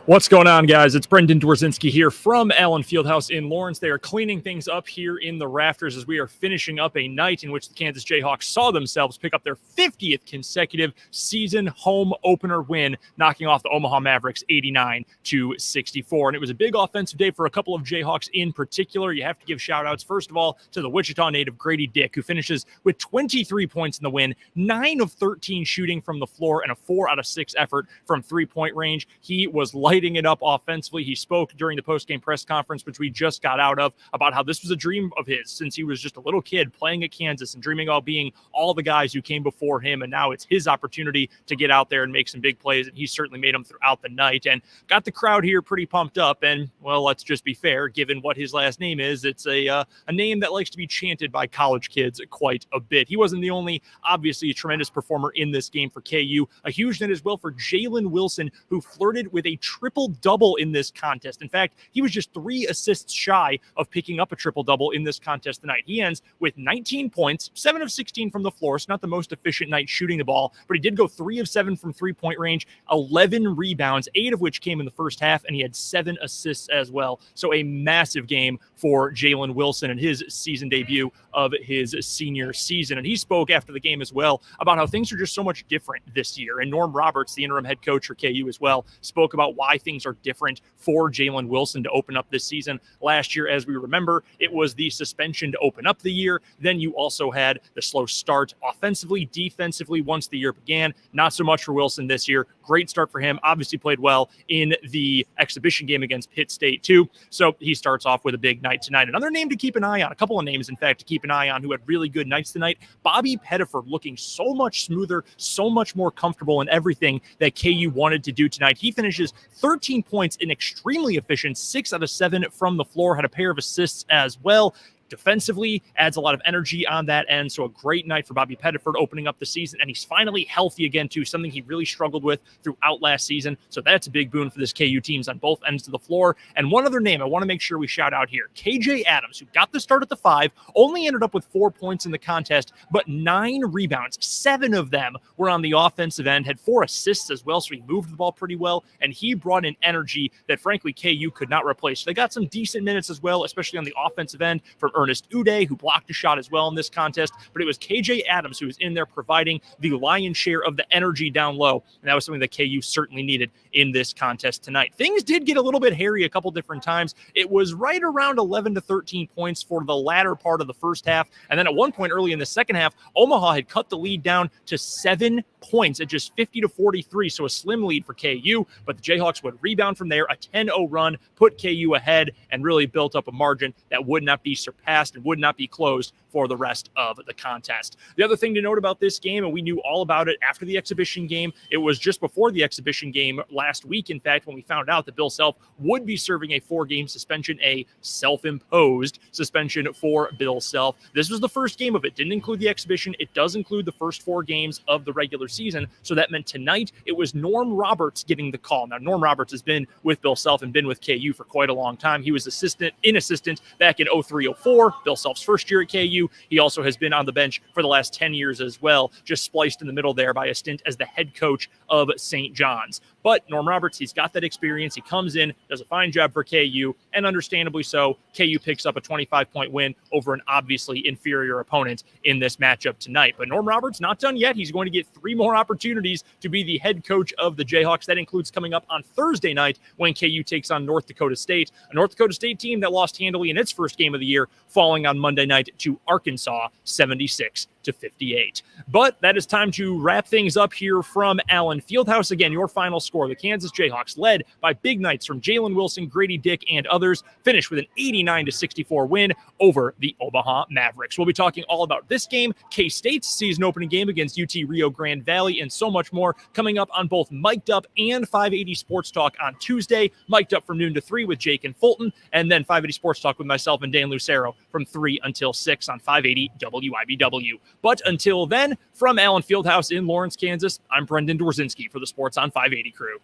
What's going on, guys? It's Brendan Dzwierzynski here from Allen Fieldhouse in Lawrence. They are cleaning things up here in the rafters as we are finishing up a night in which the Kansas Jayhawks saw themselves pick up their 50th consecutive season home opener win, knocking off the Omaha Mavericks 89-64. And it was a big offensive day for a couple of Jayhawks in particular. You have to give shout-outs, first of all, to the Wichita native Grady Dick, who finishes with 23 points in the win, 9 of 13 shooting from the floor, and a 4 out of 6 effort from three-point range. He was lighting it up offensively. He spoke during the post-game press conference, which we just got out of, about how this was a dream of his since he was just a little kid playing at Kansas and dreaming about being all the guys who came before him. And now it's his opportunity to get out there and make some big plays. And he certainly made them throughout the night and got the crowd here pretty pumped up. And, well, let's just be fair, given what his last name is, it's a name that likes to be chanted by college kids quite a bit. He wasn't the only, obviously, a tremendous performer in this game for KU. A huge night as well for Jalen Wilson, who flirted with a triple-double in this contest. In fact, he was just 3 assists shy of picking up a triple-double in this contest tonight. He ends with 19 points, 7 of 16 from the floor. It's not the most efficient night shooting the ball, but he did go 3 of 7 from three-point range, 11 rebounds, 8 of which came in the first half, and he had 7 assists as well. So a massive game for Jalen Wilson and his season debut of his senior season. And he spoke after the game as well about how things are just so much different this year. And Norm Roberts, the interim head coach for KU as well, spoke about why things are different for Jalen Wilson to open up this season. Last year, as we remember, it was the suspension to open up the year. Then you also had the slow start offensively, defensively once the year began. Not so much for Wilson this year. Great start for him. Obviously played well in the exhibition game against Pitt State too. So he starts off with a big night tonight. Another name to keep an eye on, a couple of names, in fact, to keep an eye on who had really good nights tonight. Bobby Pettiford looking so much smoother, so much more comfortable in everything that KU wanted to do tonight. He finishes 13 points in extremely efficient, 6 out of 7 from the floor, had a pair of assists as well. Defensively, adds a lot of energy on that end. So a great night for Bobby Pettiford opening up the season. And he's finally healthy again, too, something he really struggled with throughout last season. So that's a big boon for this KU teams on both ends of the floor. And one other name I want to make sure we shout out here, KJ Adams, who got the start at the 5, only ended up with 4 points in the contest, but 9 rebounds. 7 of them were on the offensive end, had 4 assists as well. So he moved the ball pretty well. And he brought in energy that, frankly, KU could not replace. So they got some decent minutes as well, especially on the offensive end from Ernest Uday, who blocked a shot as well in this contest, but it was KJ Adams who was in there providing the lion's share of the energy down low, and that was something that KU certainly needed in this contest tonight. Things did get a little bit hairy a couple different times. It was right around 11 to 13 points for the latter part of the first half, and then at one point early in the second half, Omaha had cut the lead down to 7 points at just 50-43, so a slim lead for KU, but the Jayhawks would rebound from there, a 10-0 run, put KU ahead, and really built up a margin that would not be surpassed and would not be closed for the rest of the contest. The other thing to note about this game, and we knew all about it after the exhibition game, it was just before the exhibition game last week, in fact, when we found out that Bill Self would be serving a 4-game suspension, a self-imposed suspension for Bill Self. This was the first game of it. Didn't include the exhibition. It does include the first 4 games of the regular season, so that meant tonight it was Norm Roberts getting the call. Now, Norm Roberts has been with Bill Self and been with KU for quite a long time. He was assistant back in 03-04, Bill Self's first year at KU. He also has been on the bench for the last 10 years as well, just spliced in the middle there by a stint as the head coach of St. John's. But Norm Roberts, he's got that experience. He comes in, does a fine job for KU, and understandably so, KU picks up a 25-point win over an obviously inferior opponent in this matchup tonight. But Norm Roberts not done yet. He's going to get 3 more opportunities to be the head coach of the Jayhawks. That includes coming up on Thursday night when KU takes on North Dakota State, a North Dakota State team that lost handily in its first game of the year, falling on Monday night to Arkansas 76-58. But that is time to wrap things up here from Allen Fieldhouse. Again, your final score, the Kansas Jayhawks, led by big nights from Jalen Wilson, Grady Dick, and others, finished with an 89-64 win over the Omaha Mavericks. We'll be talking all about this game, K-State's season opening game against UT Rio Grande Valley, and so much more coming up on both Mic'd Up and 580 Sports Talk on Tuesday. Mic'd Up from noon to 3 with Jake and Fulton, and then 580 Sports Talk with myself and Dan Lucero from 3 until 6 on 580 WIBW. But until then, from Allen Fieldhouse in Lawrence, Kansas, I'm Brendan Dzwierzynski for the Sports on 580 crew.